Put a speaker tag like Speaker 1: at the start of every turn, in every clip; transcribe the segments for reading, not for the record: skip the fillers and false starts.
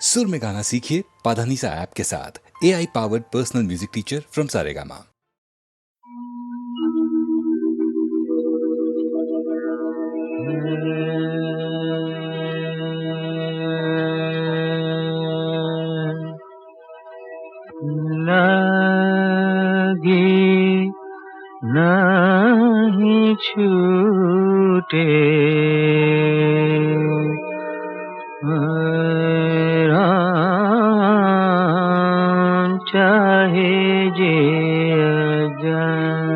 Speaker 1: सुर में गाना सीखिए पाधानीसा ऐप के साथ। AI powered personal music teacher from Saregama.
Speaker 2: लागी नहीं छूटे राम चाहे जिया जाए।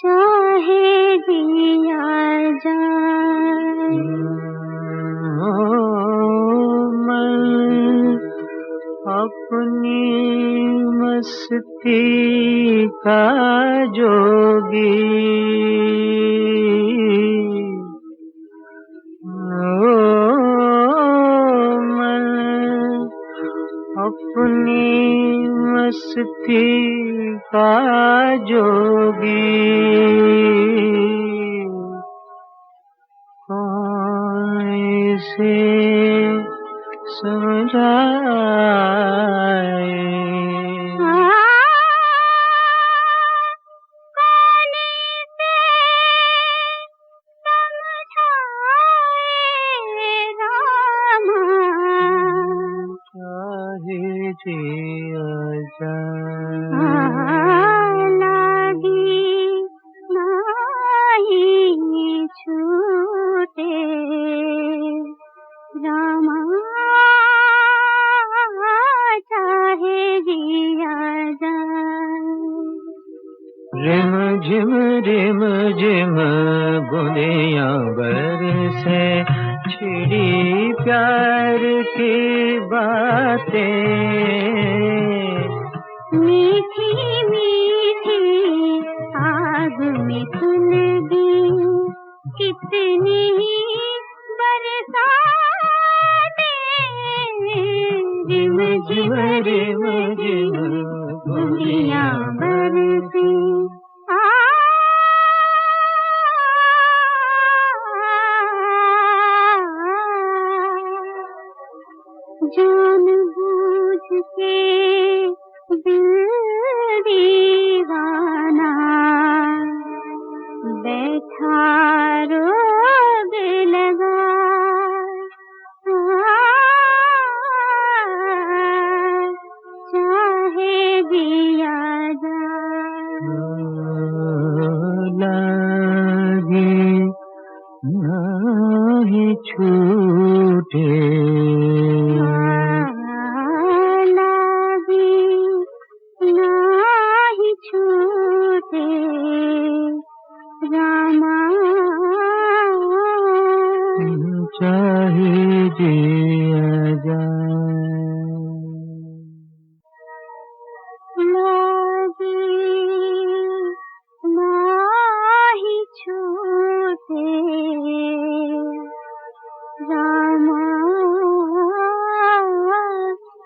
Speaker 3: चाहे जिया जाए।
Speaker 2: मैं अपनी मस्ती का जोगी मैं अपनी मस्ती का जोगी कौन से समझाए। जिया जाए।
Speaker 3: लागी नहीं छूटे रामा चाहे जिया जाए।
Speaker 2: रिम झिम बूंदियां बरसे छिड़ी प्यार की बातें
Speaker 3: मीठी मीठी आग में सुलगी कितनी बरसातें। रिम झिम बूंदियां बरसी जान बूझ के दिल दीवाना बैठा रोग लगा। चाहे जिया जाए।
Speaker 2: लागे नहीं छूटे
Speaker 3: रामा
Speaker 2: चाहे जिया जाए।
Speaker 3: लागी नहीं छूटे रामा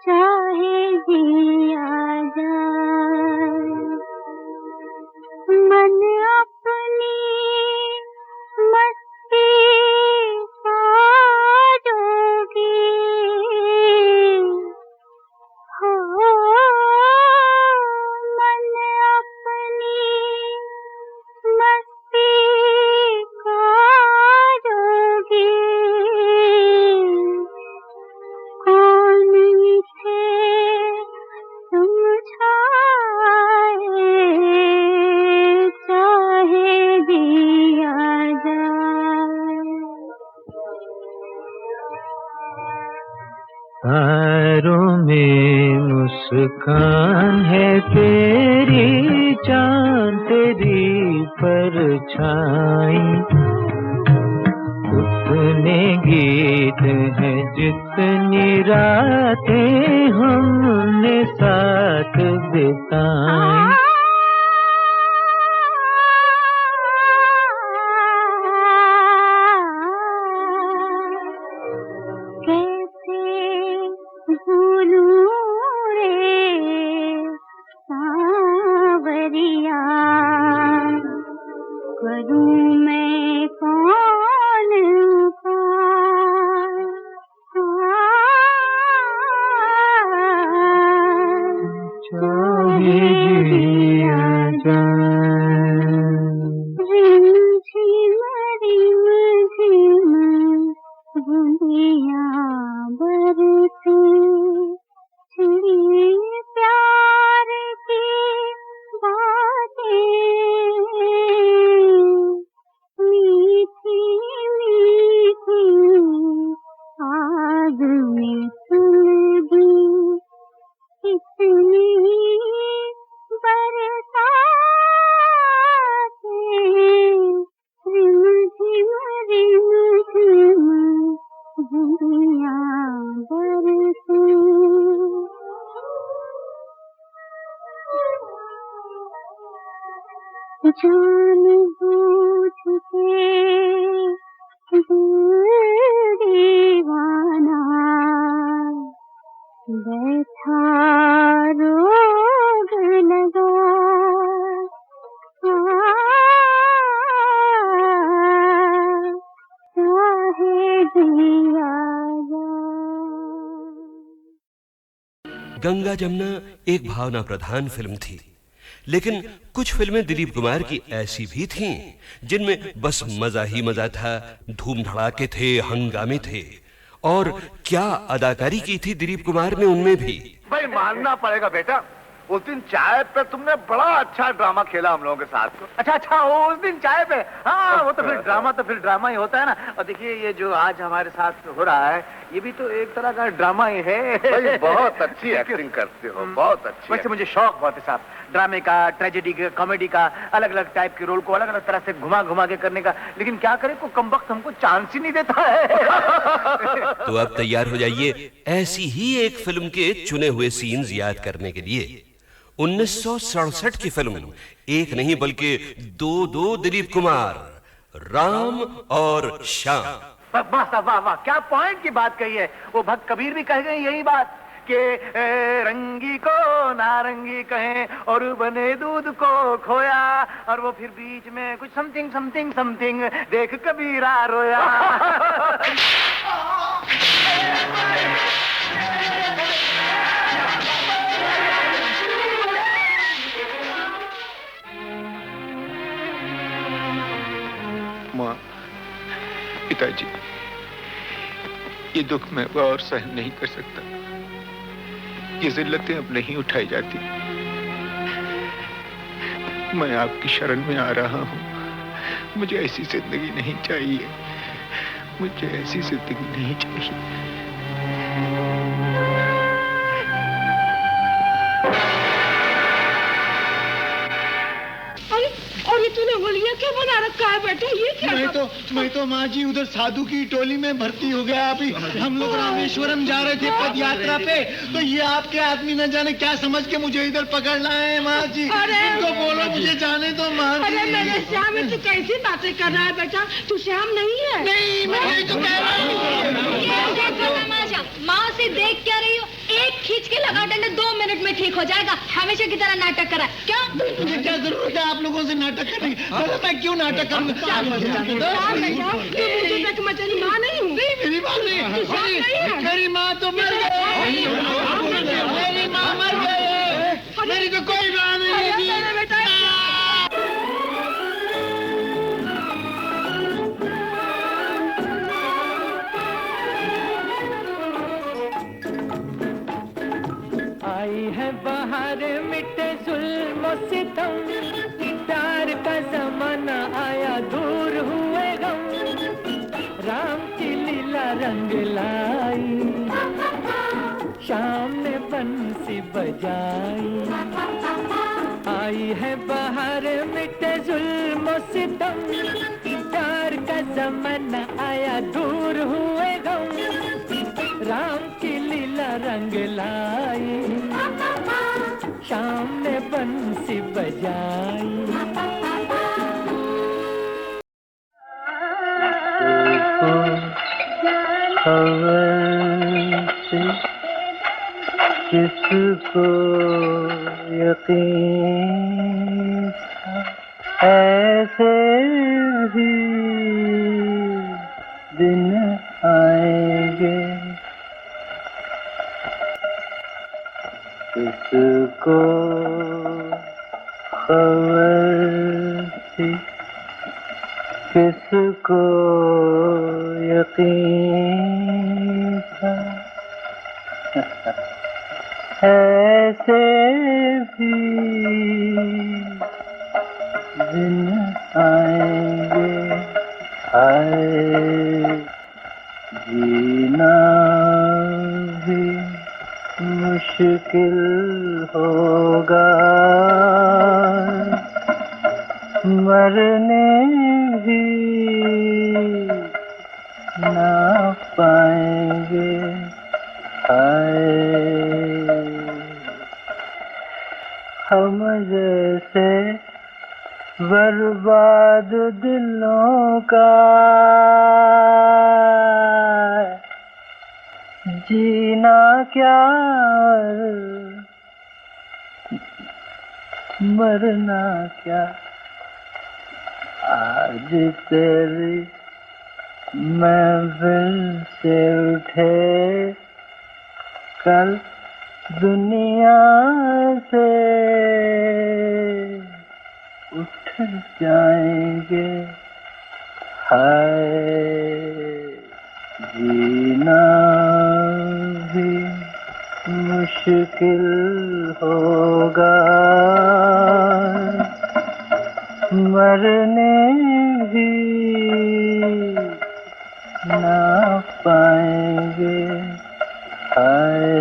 Speaker 3: चाहे जिया जाए। मन अपनी मस्ती का जोगी हो। मन अपनी मस्ती का जोगी कौन से समझाए। चाहे जिया जाए।
Speaker 2: तारों में मुस्कान है तेरी, चांद तेरी परछाई। उतने गीत हैं जितनी रातें हमने साथ बिताई।
Speaker 3: करूं मैं कौन का
Speaker 2: चाहे जिया जाए।
Speaker 3: रिमझिम रिमझिम बूंदियां बरसे, छिड़ी प्यार की बातें, मीठी मीठी आग में सुलगी कितनी बरसातें, रिमझिम रिमझिम बूंदियां बरसे। जान बूझ के दिल दीवाना बैठा रोग लगा, चाहे जिया जाए।
Speaker 4: गंगा जमुना एक भावना प्रधान फिल्म थी, लेकिन कुछ फिल्में दिलीप कुमार की ऐसी भी थीं जिनमें बस मजा ही मजा था, धूम धड़ाके थे, हंगामे थे। और क्या अदाकारी की थी दिलीप कुमार ने उनमें भी।
Speaker 5: भाई मानना पड़ेगा बेटा, उस दिन चाय पे तुमने बड़ा अच्छा ड्रामा खेला हम लोगों के साथ।
Speaker 6: अच्छा उस दिन चाय पे, हाँ वो तो फिर ड्रामा ही होता है ना। और देखिए ये जो आज हमारे साथ हो रहा है ये भी तो एक तरह का ड्रामा ही है।
Speaker 5: भाई बहुत अच्छी एक्टिंग करते हो, बहुत अच्छी।
Speaker 6: वैसे मुझे शौक बहुत है साहब, ड्रामे का, ट्रेजेडी का, कॉमेडी का, अलग अलग टाइप के रोल को अलग अलग तरह से घुमा घुमा के करने का। लेकिन क्या करे, को कमबख्त हमको चांस ही नहीं देता है।
Speaker 4: तो अब तैयार हो जाइए ऐसी ही एक फिल्म के चुने हुए सीन्स याद करने के लिए। 1967 की फिल्म, एक नहीं बल्कि दो दिलीप कुमार, राम और श्याम।
Speaker 6: वाह वाह वाह, क्या पॉइंट की बात कही है। वो भक्त कबीर भी कह गए यही बात कि रंगी को नारंगी कहें और बने दूध को खोया, और वो फिर बीच में कुछ समथिंग समथिंग समथिंग देख कबीरा रोया।
Speaker 7: माँ, पिताजी, ये दुख मैं और सहन नहीं कर सकता। ये जिल्लतें अब नहीं उठाई जाती। मैं आपकी शरण में आ रहा हूँ। मुझे ऐसी जिंदगी नहीं चाहिए, मुझे ऐसी जिंदगी नहीं चाहिए।
Speaker 8: और ये तूने होलिया क्या बना रखा है बेटा, ये क्या?
Speaker 9: मैं तो माँ जी उधर साधु की टोली में भर्ती हो गया। अभी हम लोग रामेश्वरम जा रहे थे पद यात्रा पे, तो ये आपके आदमी न जाने क्या समझ के मुझे इधर पकड़ लाए हैं माँ जी। इनको बोलो मुझे जाने दो माँ जी।
Speaker 8: अरे मेरे श्याम, तू कैसी बातें कर रहा है बेटा? तू श्याम नहीं है।
Speaker 9: नहीं, मैं तो कह रहा हूँ।
Speaker 10: माँ से देख क्या रही हो? एक खींच के लगा डंडा 2 मिनट में ठीक हो जाएगा। हमेशा की तरह नाटक करा क्या?
Speaker 9: मुझे क्या जरूरत है आप लोगों से नाटक करने की? मैं क्यों नाटक करूँगा?
Speaker 8: मचली माँ नहीं हूँ।
Speaker 9: मेरी माँ नहीं, मेरी माँ तो मर गई। मेरी माँ मर गई, मेरी तो कोई माँ नहीं थी।
Speaker 2: आई है बाहर मिटे जुल्म सितम, प्यार का जमाना आया दूर हुए गम, राम की लीला रंग लाई, शाम ने बंसी बजाई। आई है बाहर मिटे जुल्म सितम, प्यार का जमाना आया दूर हुए गम, राम की लीला रंग लाई, शाम ने बंसी बजाई। किसको यकीन था ऐसे भी दिन आएंगे किसको खबर थी, किसको यकीन था, ऐसे भी दिन आएंगे, हाय जीना भी मुश्किल होगा, मरने भी ना पाएंगे, हाय हम जैसे बर्बाद दिलों का जीना क्या मरना क्या, आज तेरी महफिल से उठे कल दुनिया से उठ जाएंगे, हाय जीना भी मुश्किल होगा, मरने भी ना पाएंगे, हाय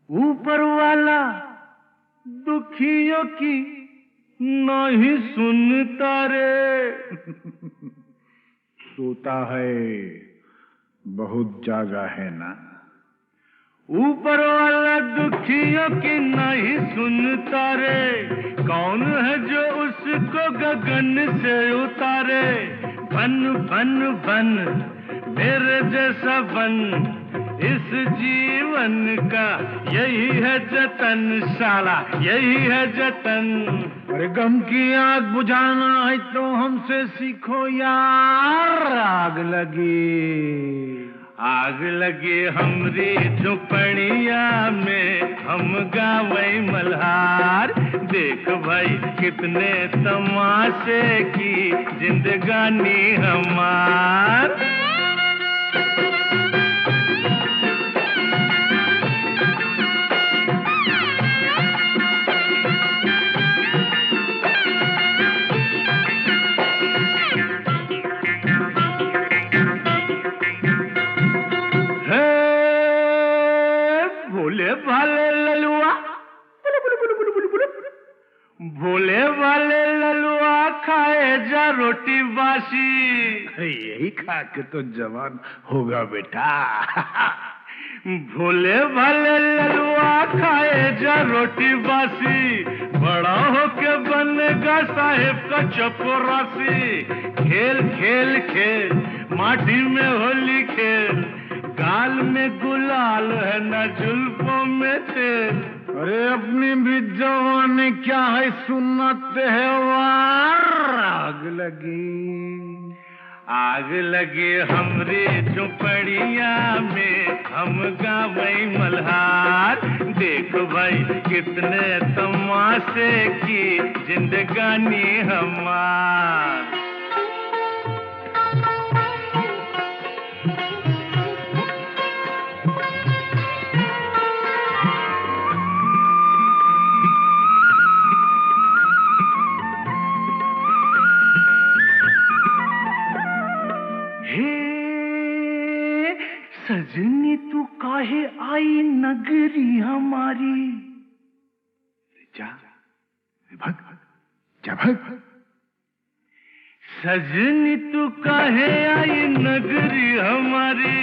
Speaker 11: ऊपर वाला दुखियों की नहीं सुनता रे,
Speaker 9: सोता है बहुत जागा है ना,
Speaker 11: ऊपर वाला दुखियों की नहीं सुनता रे, कौन है जो उसको गगन से उतारे, बन बन बन मेरे जैसा बन, इस जीवन का यही है जतन, साला यही है जतन।
Speaker 9: अरे गम की आग बुझाना है तो हमसे सीखो यार, आग
Speaker 11: लगी हमरी झुपड़िया में, हम गावे मल्हार, देख भाई कितने तमाशे की जिंदगानी हमार। भोले वाले ललुआ खाए जा रोटी बासी,
Speaker 9: यही खा के तो जवान होगा बेटा।
Speaker 11: भोले वाले ललुआ खाए जा रोटी बासी, बड़ा होके बनेगा साहेब का चपरासी। खेल खेल खेल माटी में होली खेल, गाल में गुलाल है न जुल्फों में तेल।
Speaker 9: अरे अपनी भी जवानी क्या है सुन्नत है वार,
Speaker 11: आग लगी हमरी झुपड़िया में, हम गावे मल्हार, देख भाई कितने तमाशे की जिंदगानी हमार। सजनी तू काहे आई नगरी हमारी,
Speaker 9: जा भग।
Speaker 11: सजनी तू काहे आई नगरी हमारी,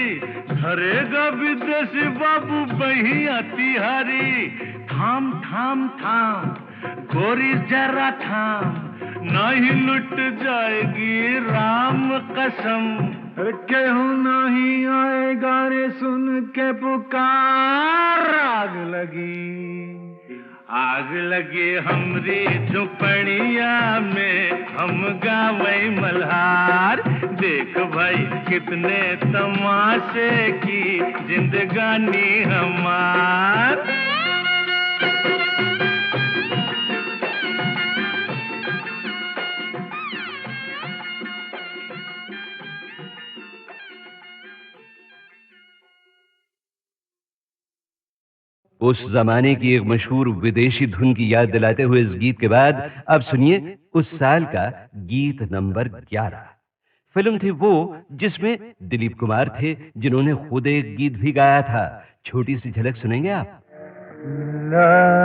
Speaker 11: धरेगा विदेशी बाबू बहिया तिहारी। थाम थाम थाम गोरी जरा थाम, नहीं लुट जाएगी राम कसम। केहू नहीं आएगा रे सुन के पुकार। आग लगी हमरी झुपड़िया में, हम गावे मल्हार। देख भाई कितने तमाशे की जिंदगानी हमार।
Speaker 4: उस जमाने की एक मशहूर विदेशी धुन की याद दिलाते हुए इस गीत के बाद अब सुनिए उस साल का गीत नंबर 11। फिल्म थी वो जिसमें दिलीप कुमार थे, जिन्होंने खुद एक गीत भी गाया था। छोटी सी झलक सुनेंगे आप।
Speaker 2: लगी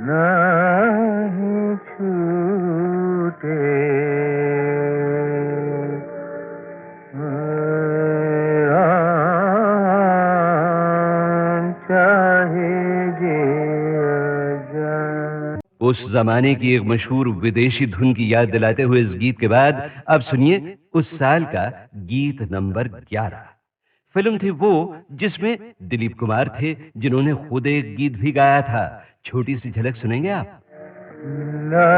Speaker 2: नहीं छूटे
Speaker 4: उस जमाने की एक मशहूर विदेशी धुन की याद दिलाते हुए इस गीत के बाद अब सुनिए उस साल का गीत नंबर 11। फिल्म थी वो जिसमें दिलीप कुमार थे, जिन्होंने खुद एक गीत भी गाया था। छोटी सी झलक सुनेंगे आप।
Speaker 2: लगी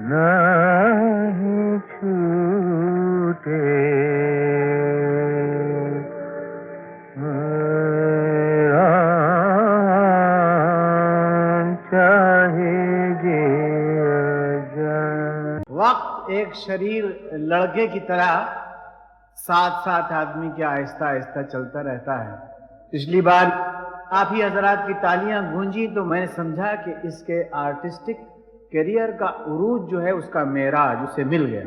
Speaker 2: नहीं छूटे
Speaker 6: वक्त एक शरीर लड़के की तरह साथ साथ आदमी के आहिस्ता आहिस्ता चलता रहता है। पिछली बार आप ही हजरात की तालियां गूंजी तो मैंने समझा कि इसके आर्टिस्टिक करियर का उरूज जो है उसका मेराज उसे मिल गया।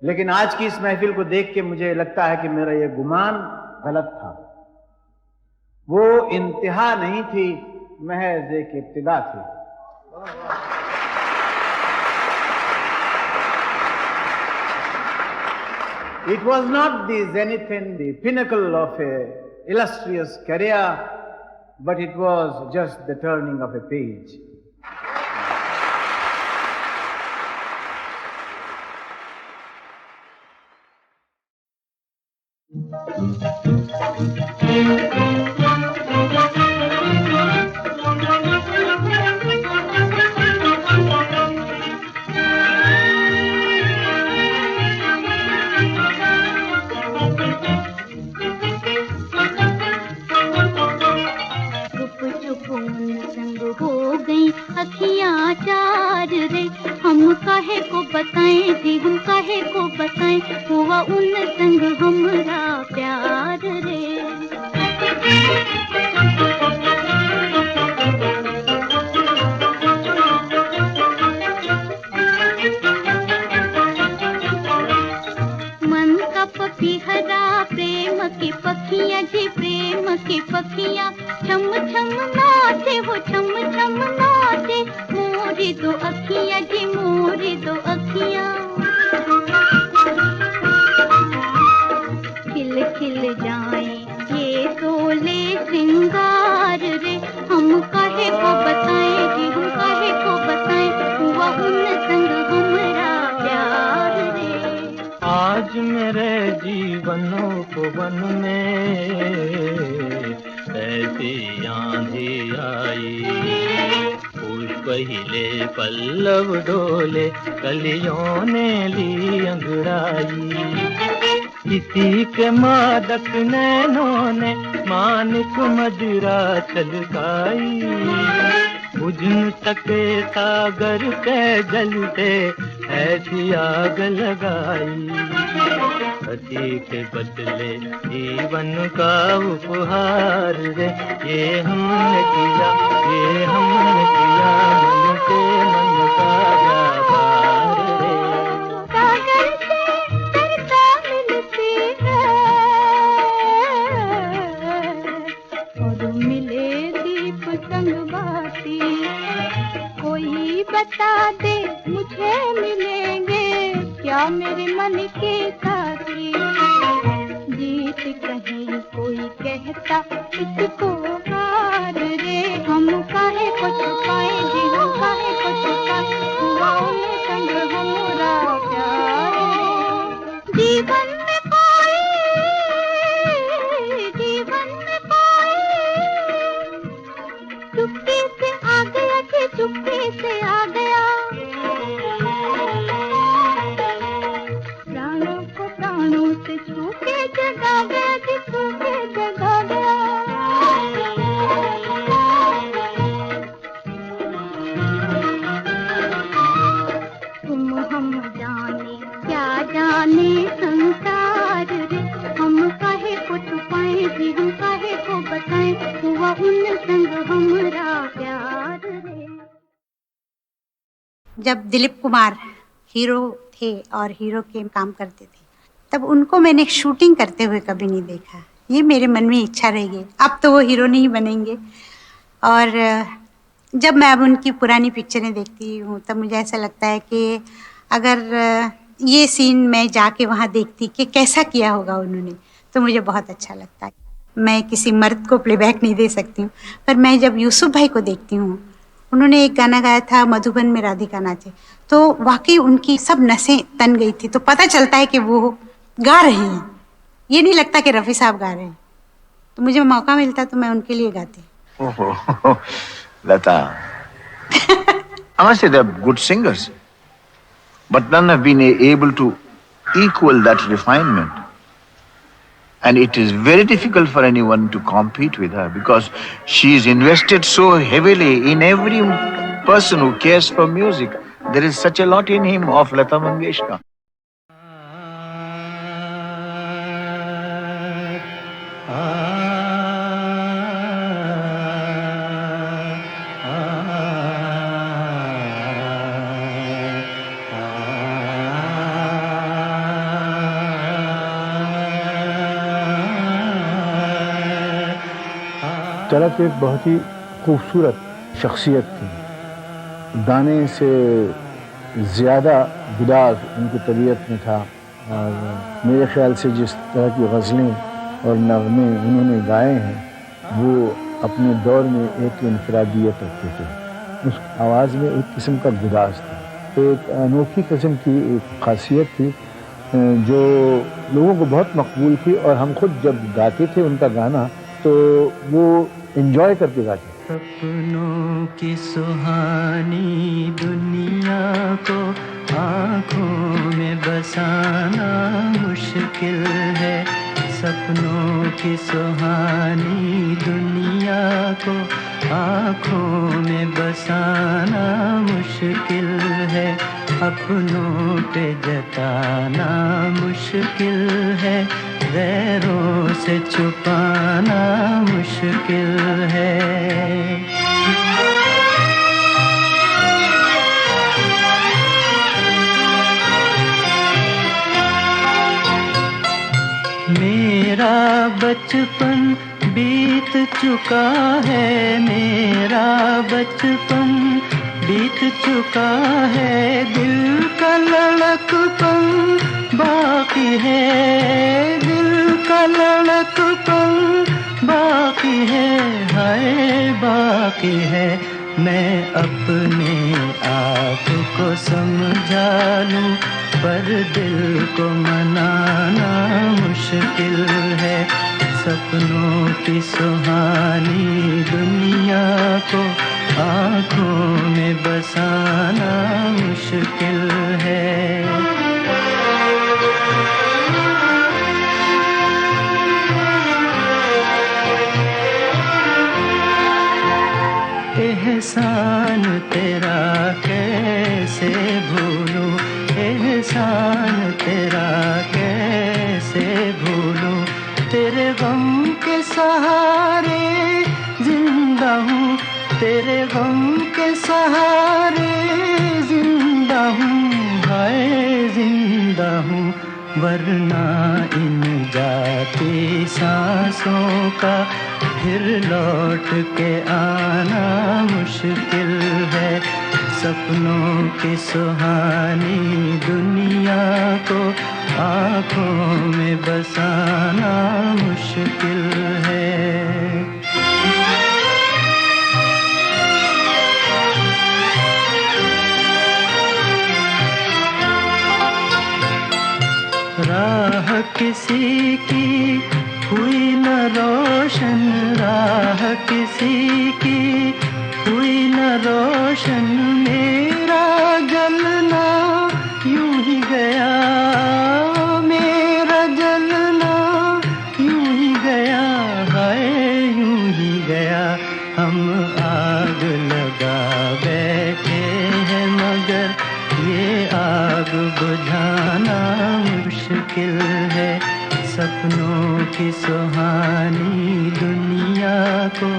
Speaker 6: लेकिन आज की इस महफिल को देख के मुझे लगता है कि मेरा यह गुमान गलत था। वो इंतहा नहीं थी, महज एक इब्तिदा थी। It was not the zenith and the pinnacle of a illustrious career, but it was just the turning of a page.
Speaker 3: अखियाँ चार रे, हम काहे को बताएं जी, हम काहे को बताएं, हुआ उन संग हमरा प्यार रे। मन का पपीहरा प्रेम की पखियाँ जी, प्रेम की पखियाँ छम छम नाचे, वो छम छम नाचे, मोरी दो अखियाँ जी, मोरी दो अखियाँ। खिल खिल जाएं ये सोले श्रृंगार रे, हम काहे को बताएं जी, हम काहे को बताएं, हुआ उन संग हमरा प्यार रे।
Speaker 2: आज मेरे जीवनों को वन में ऐसी आंधी आई, पुष्प हिले पल्लव डोले, कलियों ने ली अंगड़ाई। इसी के मादक नैनों ने मानिक मदिरा छलकाई, बुझ न सके सागर के जलते ऐसी आग लगाई। पति के बदले जीवन का उपहार रे, ये हमने किया, ये हमने किया, मन से मन का व्यापार रे।
Speaker 3: सागर से सरिता मिलती है और मिले दीप संग बाती, कोई बता दे मुझे मिलेंगे क्या मेरे मन के साथी। जीत कहीं कोई कहता इसको हार रे,
Speaker 12: जब दिलीप कुमार हीरो थे और हीरो के काम करते थे, तब उनको मैंने शूटिंग करते हुए कभी नहीं देखा। ये मेरे मन में इच्छा रह गई। अब तो वो हीरो नहीं बनेंगे, और जब मैं अब उनकी पुरानी पिक्चरें देखती हूँ तब मुझे ऐसा लगता है कि अगर ये सीन मैं जाके वहाँ देखती कि कैसा किया होगा उन्होंने, तो मुझे बहुत अच्छा लगता है। मैं किसी मर्द को प्लेबैक नहीं दे सकती हूँ, पर मैं जब यूसुफ भाई को देखती हूँ, उन्होंने एक गाना गाया था मधुबन में राधिका नाचे, तो वाकई उनकी सब नसें तन गई थी। तो पता चलता है कि वो गा रहे हैं, ये नहीं लगता कि रफ़ी साहब गा रहे हैं। तो मुझे मौका मिलता तो मैं उनके लिए गाती।
Speaker 13: Lata, I must say they're good singers, but none have been able to equal that refinement. And it is very difficult for anyone to compete with her because she's invested so heavily in every person who cares for music. There is such a lot in him of Lata Mangeshkar.
Speaker 14: चरक एक बहुत ही खूबसूरत शख्सियत थी। गाने से ज़्यादा गुदाज उनकी तबीयत में था, और मेरे ख्याल से जिस तरह की गज़लें और नग़मे उन्होंने गाए हैं वो अपने दौर में एक इनफरादियत रखते थे। उस आवाज़ में एक किस्म का गुदाज था, तो एक अनोखी किस्म की एक ख़ासियत थी जो लोगों को बहुत मकबूल थी। और हम खुद जब गाते थे उनका गाना तो वो एंजॉय करके गाते।
Speaker 2: सपनों की सुहानी दुनिया को आँखों में बसाना मुश्किल है। सपनों की सुहानी दुनिया को आँखों में बसाना मुश्किल है। अपनों पे जताना मुश्किल है, गैरों से छुपाना मुश्किल है। मेरा बचपन बीत चुका है, मेरा बचपन बीत चुका है, दिल का लड़कपन बाकी है, दिल का लड़कपन बाकी है, हाय बाकी है। मैं अपने आप को समझा लूं पर दिल को मनाना मुश्किल है। सपनों की सुहानी दुनिया को आँखों में बसाना मुश्किल है। एहसान तेरा कैसे भूलूं, एहसान तेरा कैसे भूलूं, तेरे गम के सहारे जिंदा हूँ, तेरे गम के सहारे जिंदा हूँ, हाय जिंदा हूँ। वरना इन जाती सांसों का फिर लौट के आना मुश्किल है। सपनों की सुहानी दुनिया को आँखों में बसाना मुश्किल है। राह किसी की हुई न रोशन, राह किसी की हुई न रोशन, मेरा जलना यूं ही गया, मेरा जलना यूं ही गया, हाय यूं ही गया। हम आग लगा बैठे हैं मगर ये आग बुझाना मुश्किल है। सपनों की सुहानी दुनिया को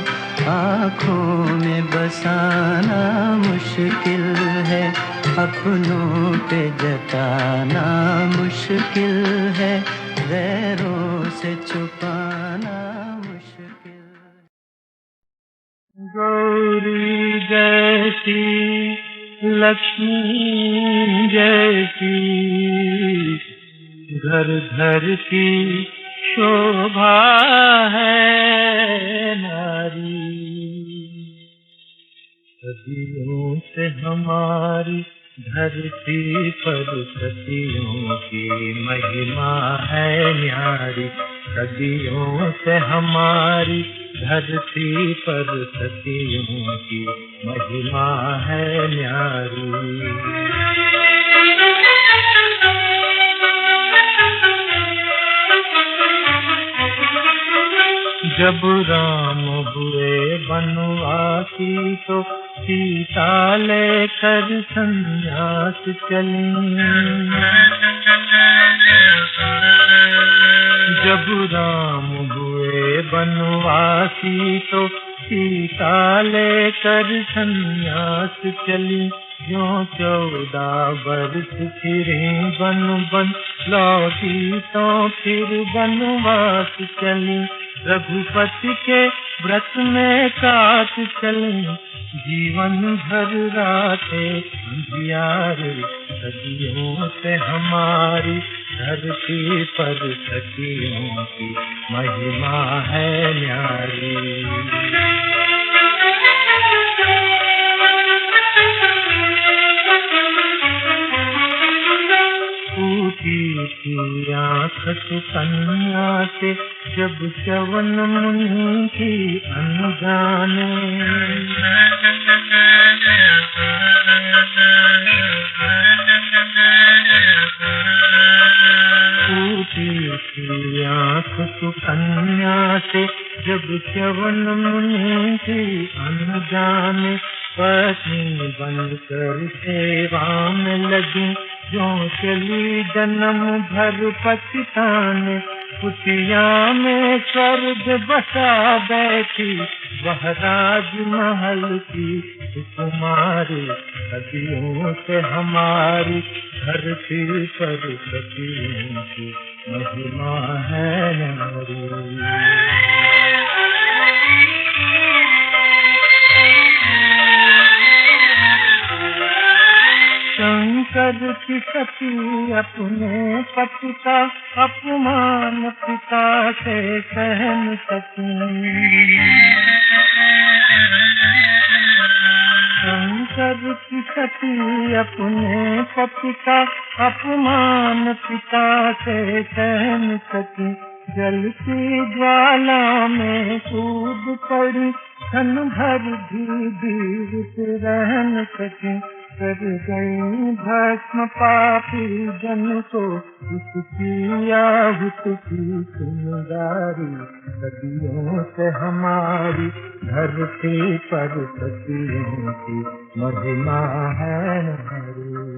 Speaker 2: आँखों में बसाना मुश्किल है। अपनों पे जताना मुश्किल है, गैरों से छुपाना मुश्किल।
Speaker 11: गौरी जैसी लक्ष्मी जैसी घर घर की शोभा है नारी। सदियों से हमारी धरती पर सदियों की महिमा है न्यारी। सदियों से हमारी धरती पर सदियों की महिमा है न्यारी। जब राम हुए बनवासी तो सीता लेकर संन्यास चली। जब राम हुए बनवासी तो सीता लेकर संन्यास चली। जो 14 वर्ष फिरे बन बन लौटी तो फिर बनवास चली। रघुपति के व्रत में काट चले, जीवन भर रातें अंधियारे। सदियों से हमारी धरती पर सदियों की महिमा है न्यारी। टूटी थी आँख सुकन्या से जब च्यवन मुनि की अनजाने। टूटी थी आँख सुकन्या से जब च्यवन मुनि की अनजाने। पत्नी बनकर सेवा में लगी जो चली जन्म भर पछताने। कुटिया में स्वर्ग बसा बैठी वह राजमहल की कुमारी। सदियों से हमारी धरती पर सदियों की महिमा है नारी। शंकर की सती अपने पति का अपमान पिता से सह न सकी। शंकर की सती अपने पति का अपमान पिता से सह न सकी। जलती ज्वाला में कूद पड़ी क्षण भर भी जीवित रह न सकी। कर गई भस्म पापी जन को उसकी आहुत की चिंगारी। सदियों से हमारी धरती पर सदियों की महिमा है नारी।